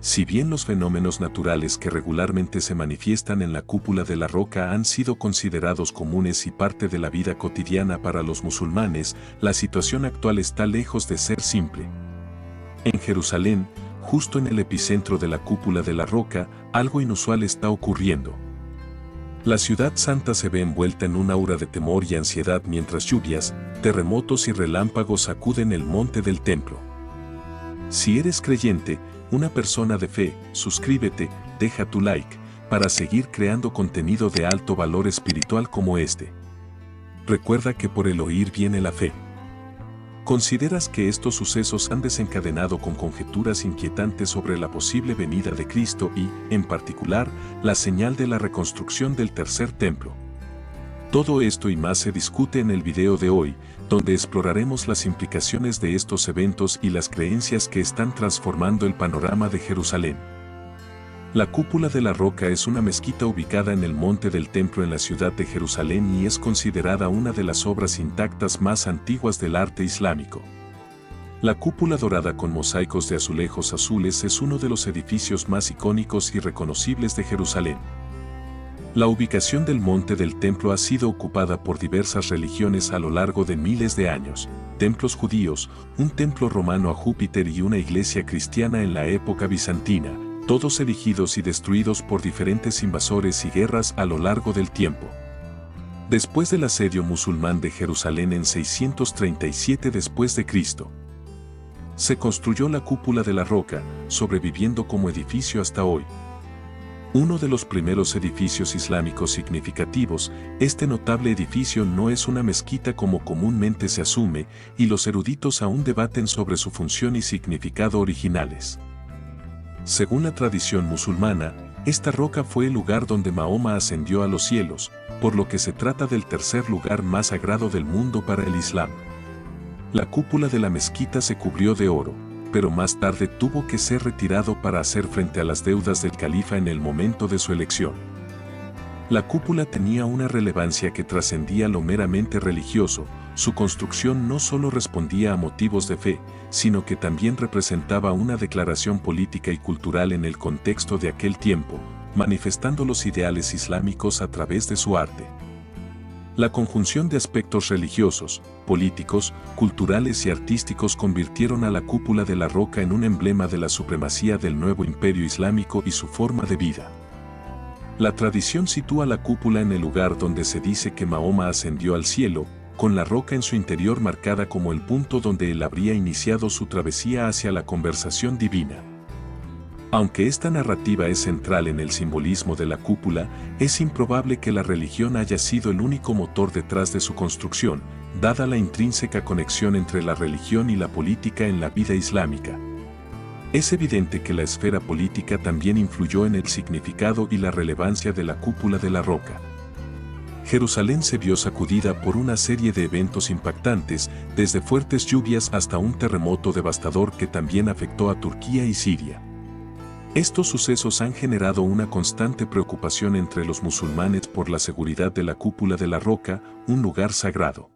Si bien los fenómenos naturales que regularmente se manifiestan en la cúpula de la roca han sido considerados comunes y parte de la vida cotidiana para los musulmanes, la situación actual está lejos de ser simple. En Jerusalén, justo en el epicentro de la cúpula de la roca, algo inusual está ocurriendo. La ciudad santa se ve envuelta en un aura de temor y ansiedad mientras lluvias, terremotos y relámpagos sacuden el monte del templo. Si eres creyente, una persona de fe, suscríbete, deja tu like, para seguir creando contenido de alto valor espiritual como este. Recuerda que por el oír viene la fe. ¿Consideras que estos sucesos han desencadenado con conjeturas inquietantes sobre la posible venida de Cristo y, en particular, la señal de la reconstrucción del tercer templo? Todo esto y más se discute en el video de hoy, donde exploraremos las implicaciones de estos eventos y las creencias que están transformando el panorama de Jerusalén. La cúpula de la roca es una mezquita ubicada en el monte del templo en la ciudad de Jerusalén y es considerada una de las obras intactas más antiguas del arte islámico. La cúpula dorada con mosaicos de azulejos azules es uno de los edificios más icónicos y reconocibles de Jerusalén. La ubicación del monte del templo ha sido ocupada por diversas religiones a lo largo de miles de años: templos judíos, un templo romano a Júpiter y una iglesia cristiana en la época bizantina, todos erigidos y destruidos por diferentes invasores y guerras a lo largo del tiempo. Después del asedio musulmán de Jerusalén en 637 después de Cristo, se construyó la cúpula de la roca, sobreviviendo como edificio hasta hoy. Uno de los primeros edificios islámicos significativos, este notable edificio no es una mezquita como comúnmente se asume, y los eruditos aún debaten sobre su función y significado originales. Según la tradición musulmana, esta roca fue el lugar donde Mahoma ascendió a los cielos, por lo que se trata del tercer lugar más sagrado del mundo para el Islam. La cúpula de la mezquita se cubrió de oro, pero más tarde tuvo que ser retirado para hacer frente a las deudas del califa en el momento de su elección. La cúpula tenía una relevancia que trascendía lo meramente religioso. Su construcción no solo respondía a motivos de fe, sino que también representaba una declaración política y cultural en el contexto de aquel tiempo, manifestando los ideales islámicos a través de su arte. La conjunción de aspectos religiosos, políticos, culturales y artísticos convirtieron a la cúpula de la roca en un emblema de la supremacía del nuevo imperio islámico y su forma de vida. La tradición sitúa la cúpula en el lugar donde se dice que Mahoma ascendió al cielo, con la roca en su interior marcada como el punto donde él habría iniciado su travesía hacia la conversación divina. Aunque esta narrativa es central en el simbolismo de la cúpula, es improbable que la religión haya sido el único motor detrás de su construcción, dada la intrínseca conexión entre la religión y la política en la vida islámica. Es evidente que la esfera política también influyó en el significado y la relevancia de la cúpula de la roca. Jerusalén se vio sacudida por una serie de eventos impactantes, desde fuertes lluvias hasta un terremoto devastador que también afectó a Turquía y Siria. Estos sucesos han generado una constante preocupación entre los musulmanes por la seguridad de la cúpula de la roca, un lugar sagrado.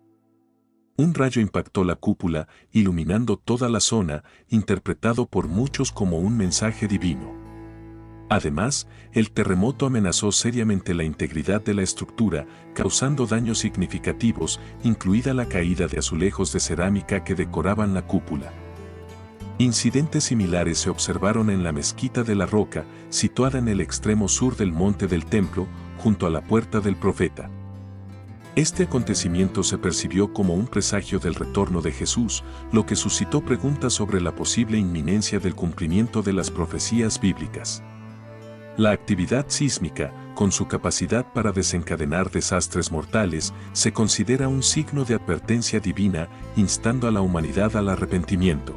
Un rayo impactó la cúpula, iluminando toda la zona, interpretado por muchos como un mensaje divino. Además, el terremoto amenazó seriamente la integridad de la estructura, causando daños significativos, incluida la caída de azulejos de cerámica que decoraban la cúpula. Incidentes similares se observaron en la mezquita de la roca, situada en el extremo sur del monte del templo, junto a la puerta del profeta. Este acontecimiento se percibió como un presagio del retorno de Jesús, lo que suscitó preguntas sobre la posible inminencia del cumplimiento de las profecías bíblicas. La actividad sísmica, con su capacidad para desencadenar desastres mortales, se considera un signo de advertencia divina, instando a la humanidad al arrepentimiento.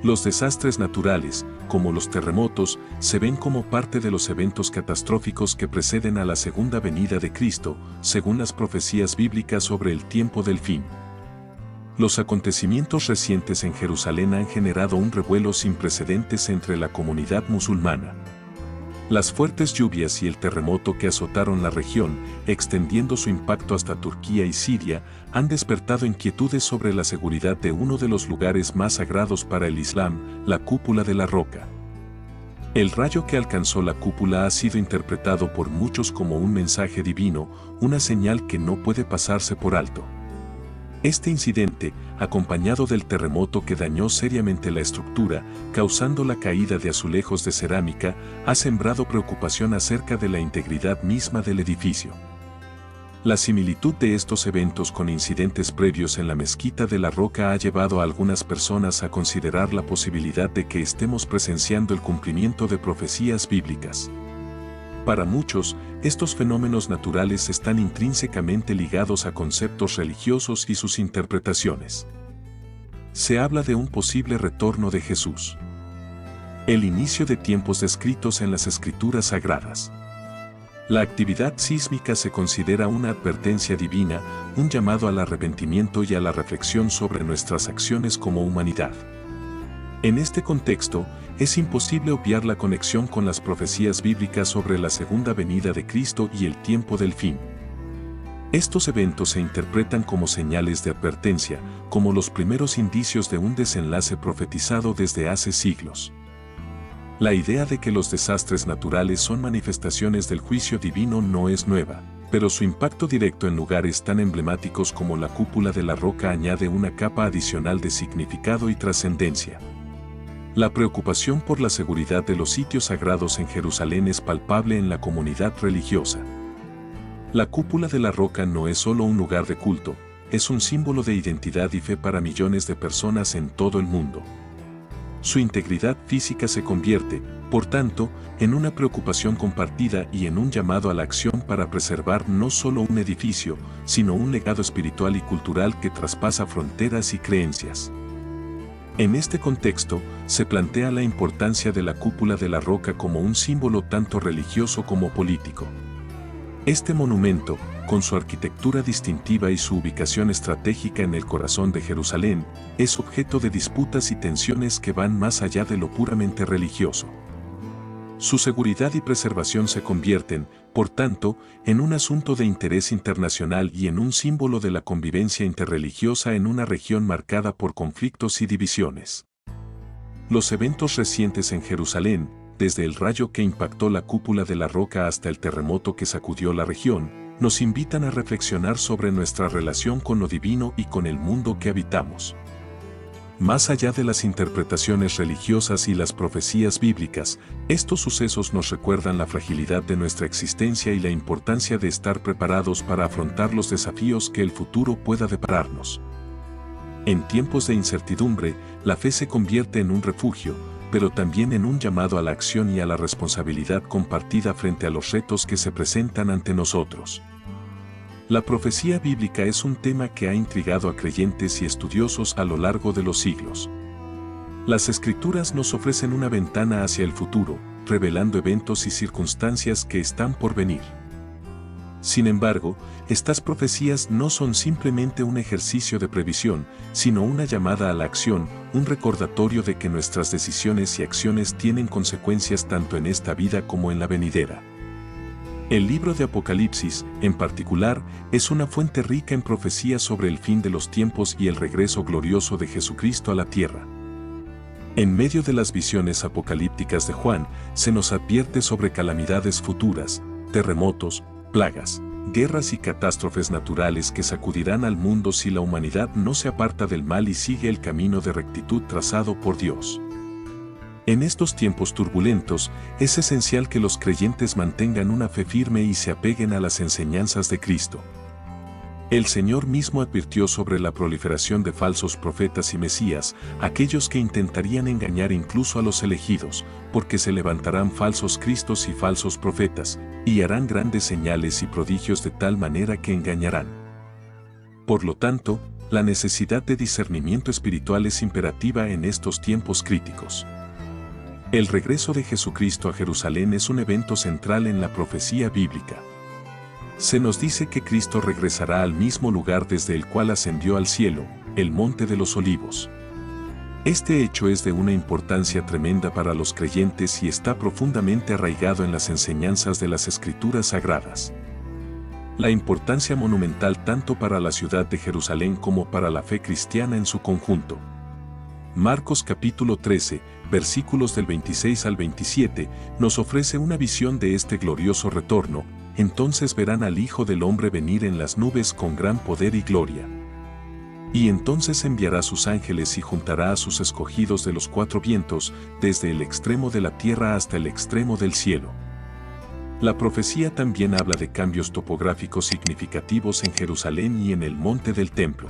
Los desastres naturales, como los terremotos, se ven como parte de los eventos catastróficos que preceden a la segunda venida de Cristo, según las profecías bíblicas sobre el tiempo del fin. Los acontecimientos recientes en Jerusalén han generado un revuelo sin precedentes entre la comunidad musulmana. Las fuertes lluvias y el terremoto que azotaron la región, extendiendo su impacto hasta Turquía y Siria, han despertado inquietudes sobre la seguridad de uno de los lugares más sagrados para el Islam, la cúpula de la roca. El rayo que alcanzó la cúpula ha sido interpretado por muchos como un mensaje divino, una señal que no puede pasarse por alto. Este incidente, acompañado del terremoto que dañó seriamente la estructura, causando la caída de azulejos de cerámica, ha sembrado preocupación acerca de la integridad misma del edificio. La similitud de estos eventos con incidentes previos en la mezquita de la Roca ha llevado a algunas personas a considerar la posibilidad de que estemos presenciando el cumplimiento de profecías bíblicas. Para muchos, estos fenómenos naturales están intrínsecamente ligados a conceptos religiosos y sus interpretaciones. Se habla de un posible retorno de Jesús. El inicio de tiempos descritos en las Escrituras Sagradas. La actividad sísmica se considera una advertencia divina, un llamado al arrepentimiento y a la reflexión sobre nuestras acciones como humanidad. En este contexto, es imposible obviar la conexión con las profecías bíblicas sobre la segunda venida de Cristo y el tiempo del fin. Estos eventos se interpretan como señales de advertencia, como los primeros indicios de un desenlace profetizado desde hace siglos. La idea de que los desastres naturales son manifestaciones del juicio divino no es nueva, pero su impacto directo en lugares tan emblemáticos como la cúpula de la Roca añade una capa adicional de significado y trascendencia. La preocupación por la seguridad de los sitios sagrados en Jerusalén es palpable en la comunidad religiosa. La cúpula de la Roca no es solo un lugar de culto, es un símbolo de identidad y fe para millones de personas en todo el mundo. Su integridad física se convierte, por tanto, en una preocupación compartida y en un llamado a la acción para preservar no solo un edificio, sino un legado espiritual y cultural que traspasa fronteras y creencias. En este contexto, se plantea la importancia de la cúpula de la Roca como un símbolo tanto religioso como político. Este monumento, con su arquitectura distintiva y su ubicación estratégica en el corazón de Jerusalén, es objeto de disputas y tensiones que van más allá de lo puramente religioso. Su seguridad y preservación se convierten, por tanto, en un asunto de interés internacional y en un símbolo de la convivencia interreligiosa en una región marcada por conflictos y divisiones. Los eventos recientes en Jerusalén, desde el rayo que impactó la cúpula de la Roca hasta el terremoto que sacudió la región, nos invitan a reflexionar sobre nuestra relación con lo divino y con el mundo que habitamos. Más allá de las interpretaciones religiosas y las profecías bíblicas, estos sucesos nos recuerdan la fragilidad de nuestra existencia y la importancia de estar preparados para afrontar los desafíos que el futuro pueda depararnos. En tiempos de incertidumbre, la fe se convierte en un refugio, pero también en un llamado a la acción y a la responsabilidad compartida frente a los retos que se presentan ante nosotros. La profecía bíblica es un tema que ha intrigado a creyentes y estudiosos a lo largo de los siglos. Las Escrituras nos ofrecen una ventana hacia el futuro, revelando eventos y circunstancias que están por venir. Sin embargo, estas profecías no son simplemente un ejercicio de previsión, sino una llamada a la acción, un recordatorio de que nuestras decisiones y acciones tienen consecuencias tanto en esta vida como en la venidera. El libro de Apocalipsis, en particular, es una fuente rica en profecías sobre el fin de los tiempos y el regreso glorioso de Jesucristo a la tierra. En medio de las visiones apocalípticas de Juan, se nos advierte sobre calamidades futuras, terremotos, plagas, guerras y catástrofes naturales que sacudirán al mundo si la humanidad no se aparta del mal y sigue el camino de rectitud trazado por Dios. En estos tiempos turbulentos, es esencial que los creyentes mantengan una fe firme y se apeguen a las enseñanzas de Cristo. El Señor mismo advirtió sobre la proliferación de falsos profetas y mesías, aquellos que intentarían engañar incluso a los elegidos, porque se levantarán falsos cristos y falsos profetas, y harán grandes señales y prodigios de tal manera que engañarán. Por lo tanto, la necesidad de discernimiento espiritual es imperativa en estos tiempos críticos. El regreso de Jesucristo a Jerusalén es un evento central en la profecía bíblica. Se nos dice que Cristo regresará al mismo lugar desde el cual ascendió al cielo, el Monte de los Olivos. Este hecho es de una importancia tremenda para los creyentes y está profundamente arraigado en las enseñanzas de las Escrituras Sagradas. La importancia monumental tanto para la ciudad de Jerusalén como para la fe cristiana en su conjunto. Marcos capítulo 13, versículos del 26 al 27, nos ofrece una visión de este glorioso retorno. Entonces verán al Hijo del Hombre venir en las nubes con gran poder y gloria. Y entonces enviará sus ángeles y juntará a sus escogidos de los cuatro vientos, desde el extremo de la tierra hasta el extremo del cielo. La profecía también habla de cambios topográficos significativos en Jerusalén y en el monte del templo.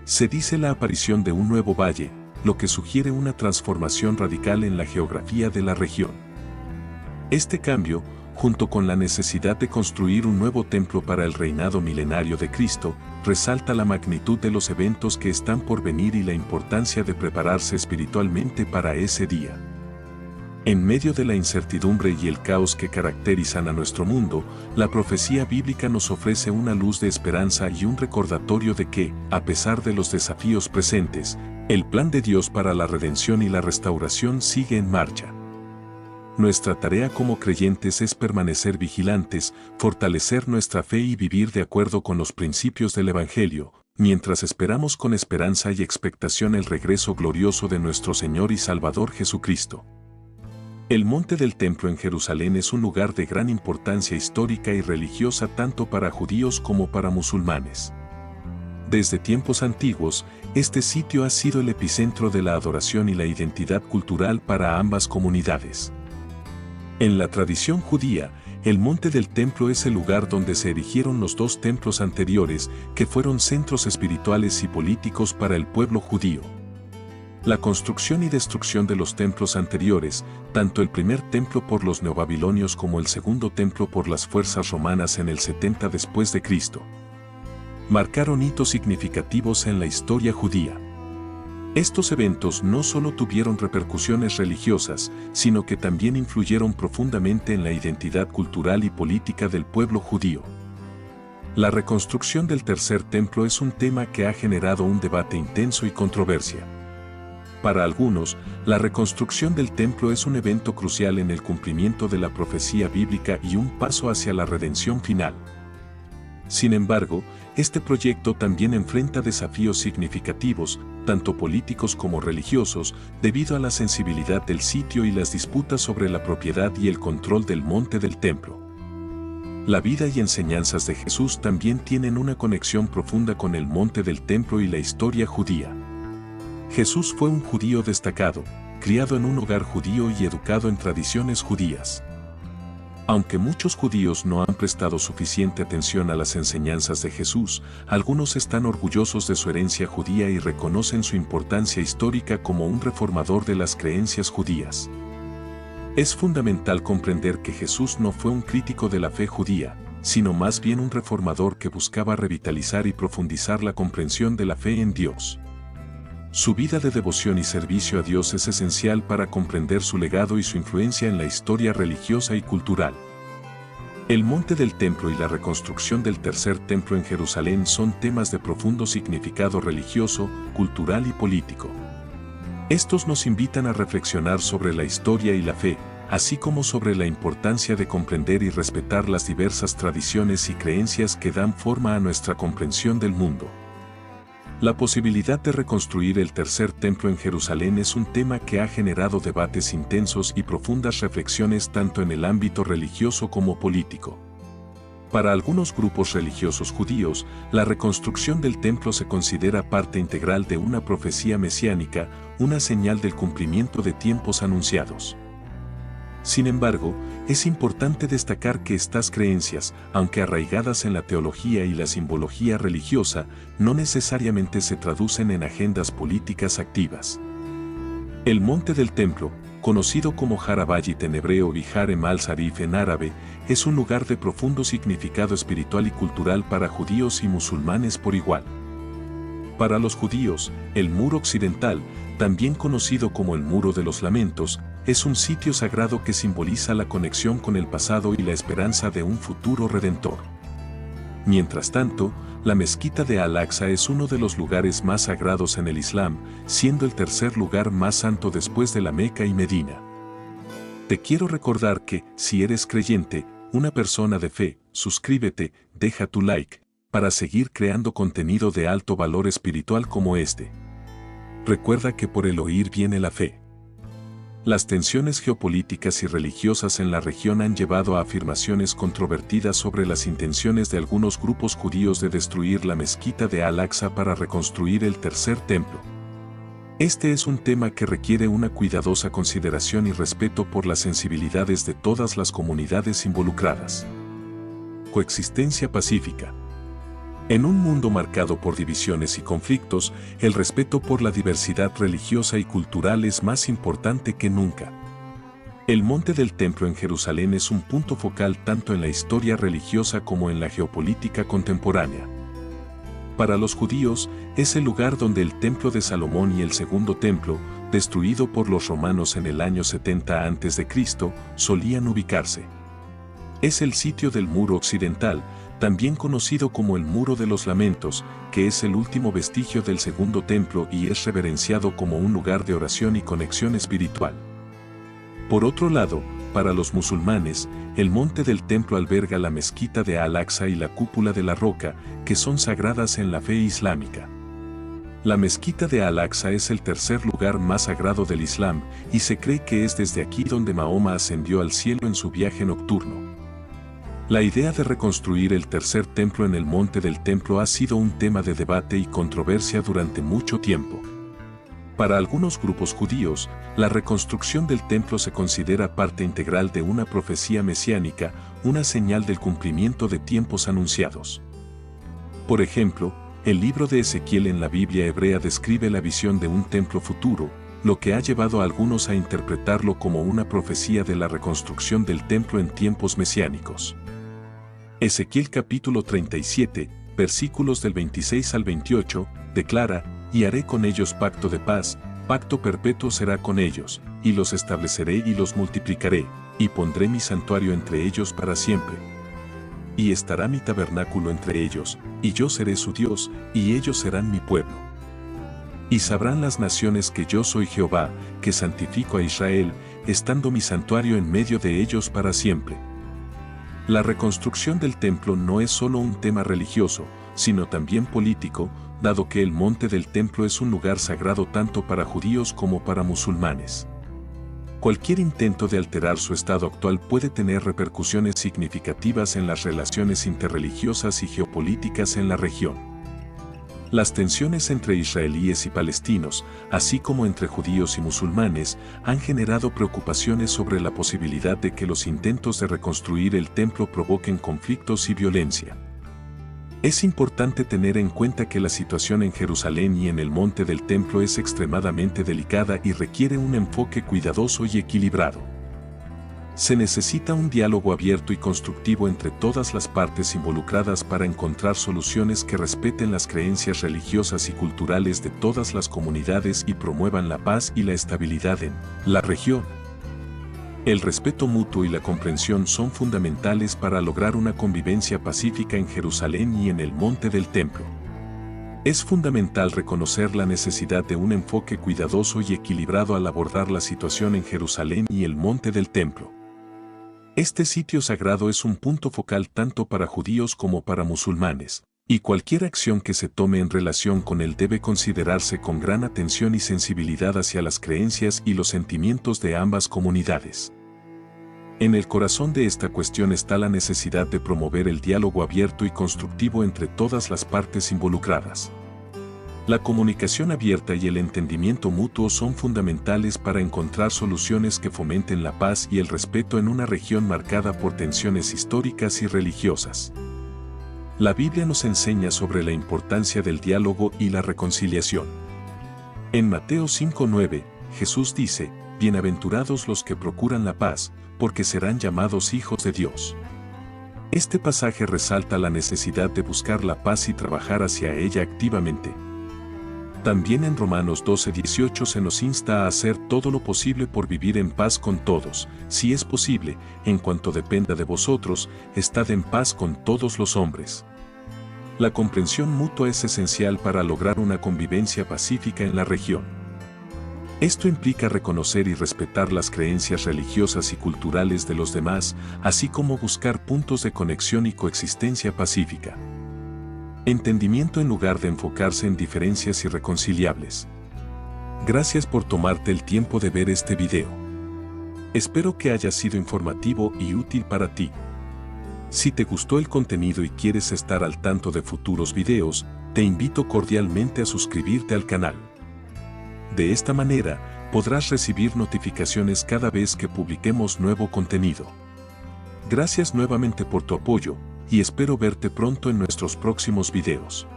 Se dice la aparición de un nuevo valle, lo que sugiere una transformación radical en la geografía de la región. Este cambio, junto con la necesidad de construir un nuevo templo para el reinado milenario de Cristo, resalta la magnitud de los eventos que están por venir y la importancia de prepararse espiritualmente para ese día. En medio de la incertidumbre y el caos que caracterizan a nuestro mundo, la profecía bíblica nos ofrece una luz de esperanza y un recordatorio de que, a pesar de los desafíos presentes, el plan de Dios para la redención y la restauración sigue en marcha. Nuestra tarea como creyentes es permanecer vigilantes, fortalecer nuestra fe y vivir de acuerdo con los principios del Evangelio, mientras esperamos con esperanza y expectación el regreso glorioso de nuestro Señor y Salvador Jesucristo. El Monte del Templo en Jerusalén es un lugar de gran importancia histórica y religiosa tanto para judíos como para musulmanes. Desde tiempos antiguos, este sitio ha sido el epicentro de la adoración y la identidad cultural para ambas comunidades. En la tradición judía, el Monte del Templo es el lugar donde se erigieron los dos templos anteriores, que fueron centros espirituales y políticos para el pueblo judío. La construcción y destrucción de los templos anteriores, tanto el primer templo por los neobabilonios como el segundo templo por las fuerzas romanas en el 70 después de Cristo, marcaron hitos significativos en la historia judía. Estos eventos no solo tuvieron repercusiones religiosas, sino que también influyeron profundamente en la identidad cultural y política del pueblo judío. La reconstrucción del tercer templo es un tema que ha generado un debate intenso y controversia. Para algunos, la reconstrucción del templo es un evento crucial en el cumplimiento de la profecía bíblica y un paso hacia la redención final. Sin embargo, este proyecto también enfrenta desafíos significativos, tanto políticos como religiosos, debido a la sensibilidad del sitio y las disputas sobre la propiedad y el control del monte del templo. La vida y enseñanzas de Jesús también tienen una conexión profunda con el monte del templo y la historia judía. Jesús fue un judío destacado, criado en un hogar judío y educado en tradiciones judías. Aunque muchos judíos no han prestado suficiente atención a las enseñanzas de Jesús, algunos están orgullosos de su herencia judía y reconocen su importancia histórica como un reformador de las creencias judías. Es fundamental comprender que Jesús no fue un crítico de la fe judía, sino más bien un reformador que buscaba revitalizar y profundizar la comprensión de la fe en Dios. Su vida de devoción y servicio a Dios es esencial para comprender su legado y su influencia en la historia religiosa y cultural. El monte del templo y la reconstrucción del tercer templo en Jerusalén son temas de profundo significado religioso, cultural y político. Estos nos invitan a reflexionar sobre la historia y la fe, así como sobre la importancia de comprender y respetar las diversas tradiciones y creencias que dan forma a nuestra comprensión del mundo. La posibilidad de reconstruir el tercer templo en Jerusalén es un tema que ha generado debates intensos y profundas reflexiones tanto en el ámbito religioso como político. Para algunos grupos religiosos judíos, la reconstrucción del templo se considera parte integral de una profecía mesiánica, una señal del cumplimiento de tiempos anunciados. Sin embargo, es importante destacar que estas creencias, aunque arraigadas en la teología y la simbología religiosa, no necesariamente se traducen en agendas políticas activas. El monte del templo, conocido como Jarabayit en hebreo y Harem al-Sharif en árabe, es un lugar de profundo significado espiritual y cultural para judíos y musulmanes por igual. Para los judíos, el muro occidental, también conocido como el Muro de los Lamentos, es un sitio sagrado que simboliza la conexión con el pasado y la esperanza de un futuro redentor. Mientras tanto, la mezquita de Al-Aqsa es uno de los lugares más sagrados en el Islam, siendo el tercer lugar más santo después de la Meca y Medina. Te quiero recordar que, si eres creyente, una persona de fe, suscríbete, deja tu like, para seguir creando contenido de alto valor espiritual como este. Recuerda que por el oír viene la fe. Las tensiones geopolíticas y religiosas en la región han llevado a afirmaciones controvertidas sobre las intenciones de algunos grupos judíos de destruir la mezquita de Al-Aqsa para reconstruir el tercer templo. Este es un tema que requiere una cuidadosa consideración y respeto por las sensibilidades de todas las comunidades involucradas. Coexistencia pacífica. En un mundo marcado por divisiones y conflictos, el respeto por la diversidad religiosa y cultural es más importante que nunca. El Monte del Templo en Jerusalén es un punto focal tanto en la historia religiosa como en la geopolítica contemporánea. Para los judíos, es el lugar donde el Templo de Salomón y el Segundo Templo, destruido por los romanos en el año 70 a.C., solían ubicarse. Es el sitio del Muro Occidental, también conocido como el Muro de los Lamentos, que es el último vestigio del Segundo Templo y es reverenciado como un lugar de oración y conexión espiritual. Por otro lado, para los musulmanes, el Monte del Templo alberga la mezquita de Al-Aqsa y la cúpula de la roca, que son sagradas en la fe islámica. La mezquita de Al-Aqsa es el tercer lugar más sagrado del Islam y se cree que es desde aquí donde Mahoma ascendió al cielo en su viaje nocturno. La idea de reconstruir el tercer templo en el Monte del Templo ha sido un tema de debate y controversia durante mucho tiempo. Para algunos grupos judíos, la reconstrucción del templo se considera parte integral de una profecía mesiánica, una señal del cumplimiento de tiempos anunciados. Por ejemplo, el libro de Ezequiel en la Biblia hebrea describe la visión de un templo futuro, lo que ha llevado a algunos a interpretarlo como una profecía de la reconstrucción del templo en tiempos mesiánicos. Ezequiel capítulo 37, versículos del 26 al 28, declara: «Y haré con ellos pacto de paz, pacto perpetuo será con ellos, y los estableceré y los multiplicaré, y pondré mi santuario entre ellos para siempre. Y estará mi tabernáculo entre ellos, y yo seré su Dios, y ellos serán mi pueblo. Y sabrán las naciones que yo soy Jehová, que santifico a Israel, estando mi santuario en medio de ellos para siempre». La reconstrucción del templo no es solo un tema religioso, sino también político, dado que el Monte del Templo es un lugar sagrado tanto para judíos como para musulmanes. Cualquier intento de alterar su estado actual puede tener repercusiones significativas en las relaciones interreligiosas y geopolíticas en la región. Las tensiones entre israelíes y palestinos, así como entre judíos y musulmanes, han generado preocupaciones sobre la posibilidad de que los intentos de reconstruir el templo provoquen conflictos y violencia. Es importante tener en cuenta que la situación en Jerusalén y en el Monte del Templo es extremadamente delicada y requiere un enfoque cuidadoso y equilibrado. Se necesita un diálogo abierto y constructivo entre todas las partes involucradas para encontrar soluciones que respeten las creencias religiosas y culturales de todas las comunidades y promuevan la paz y la estabilidad en la región. El respeto mutuo y la comprensión son fundamentales para lograr una convivencia pacífica en Jerusalén y en el Monte del Templo. Es fundamental reconocer la necesidad de un enfoque cuidadoso y equilibrado al abordar la situación en Jerusalén y el Monte del Templo. Este sitio sagrado es un punto focal tanto para judíos como para musulmanes, y cualquier acción que se tome en relación con él debe considerarse con gran atención y sensibilidad hacia las creencias y los sentimientos de ambas comunidades. En el corazón de esta cuestión está la necesidad de promover el diálogo abierto y constructivo entre todas las partes involucradas. La comunicación abierta y el entendimiento mutuo son fundamentales para encontrar soluciones que fomenten la paz y el respeto en una región marcada por tensiones históricas y religiosas. La Biblia nos enseña sobre la importancia del diálogo y la reconciliación. En Mateo 5:9, Jesús dice: «Bienaventurados los que procuran la paz, porque serán llamados hijos de Dios». Este pasaje resalta la necesidad de buscar la paz y trabajar hacia ella activamente. También en Romanos 12:18 se nos insta a hacer todo lo posible por vivir en paz con todos, si es posible, en cuanto dependa de vosotros, estad en paz con todos los hombres. La comprensión mutua es esencial para lograr una convivencia pacífica en la región. Esto implica reconocer y respetar las creencias religiosas y culturales de los demás, así como buscar puntos de conexión y coexistencia pacífica. Entendimiento en lugar de enfocarse en diferencias irreconciliables. Gracias por tomarte el tiempo de ver este video. Espero que haya sido informativo y útil para ti. Si te gustó el contenido y quieres estar al tanto de futuros videos, te invito cordialmente a suscribirte al canal. De esta manera, podrás recibir notificaciones cada vez que publiquemos nuevo contenido. Gracias nuevamente por tu apoyo, y espero verte pronto en nuestros próximos videos.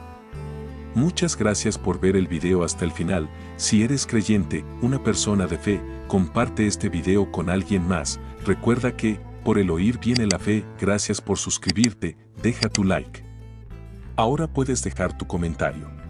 Muchas gracias por ver el video hasta el final. Si eres creyente, una persona de fe, comparte este video con alguien más. Recuerda que, por el oír viene la fe. Gracias por suscribirte, deja tu like. Ahora puedes dejar tu comentario.